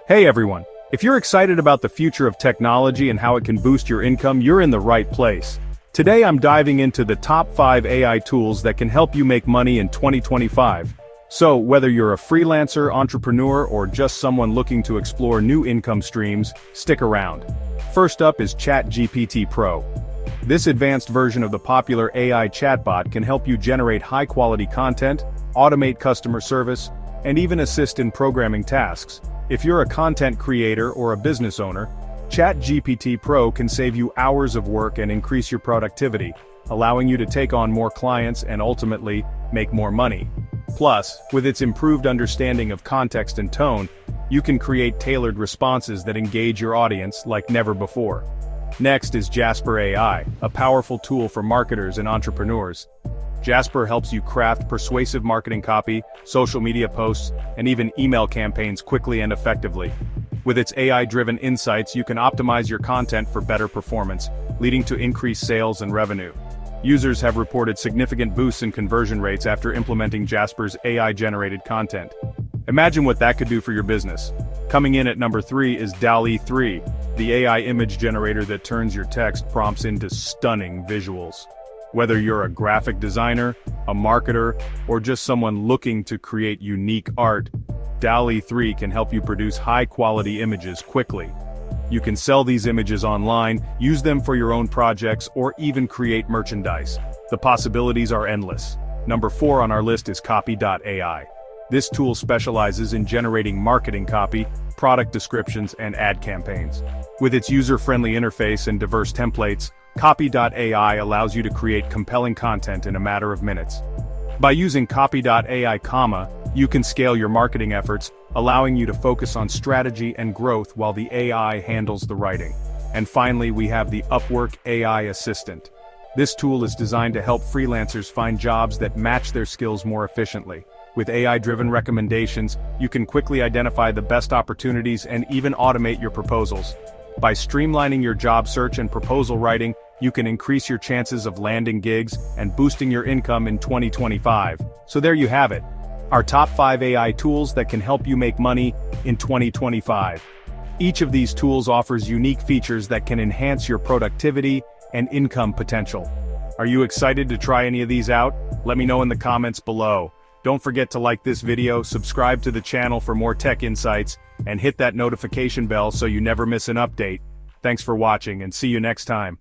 Hey everyone! If you're excited about the future of technology and how it can boost your income, you're in the right place. Today I'm diving into the top 5 AI tools that can help you make money in 2025. So, whether you're a freelancer, entrepreneur, or just someone looking to explore new income streams, stick around. First up is ChatGPT Pro. This advanced version of the popular AI chatbot can help you generate high-quality content, automate customer service, and even assist in programming tasks. If you're a content creator or a business owner, ChatGPT Pro can save you hours of work and increase your productivity, allowing you to take on more clients and ultimately make more money. Plus, with its improved understanding of context and tone, you can create tailored responses that engage your audience like never before. Next is Jasper AI, a powerful tool for marketers and entrepreneurs. Jasper helps you craft persuasive marketing copy, social media posts, and even email campaigns quickly and effectively. With its AI-driven insights, you can optimize your content for better performance, leading to increased sales and revenue. Users have reported significant boosts in conversion rates after implementing Jasper's AI-generated content. Imagine what that could do for your business. Coming in at number 3 is DALL-E 3, the AI image generator that turns your text prompts into stunning visuals. Whether you're a graphic designer, a marketer, or just someone looking to create unique art, DALL-E 3 can help you produce high-quality images quickly. You can sell these images online, use them for your own projects, or even create merchandise. The possibilities are endless. Number 4 on our list is Copy.ai. This tool specializes in generating marketing copy, product descriptions, and ad campaigns. With its user-friendly interface and diverse templates, Copy.ai allows you to create compelling content in a matter of minutes. By using Copy.ai, you can scale your marketing efforts, allowing you to focus on strategy and growth while the AI handles the writing. And finally, we have the Upwork AI Assistant. This tool is designed to help freelancers find jobs that match their skills more efficiently. With AI-driven recommendations, you can quickly identify the best opportunities and even automate your proposals. By streamlining your job search and proposal writing, you can increase your chances of landing gigs and boosting your income in 2025. So there you have it. Our top 5 AI tools that can help you make money in 2025. Each of these tools offers unique features that can enhance your productivity and income potential. Are you excited to try any of these out? Let me know in the comments below. Don't forget to like this video, subscribe to the channel for more tech insights, and hit that notification bell so you never miss an update. Thanks for watching and see you next time.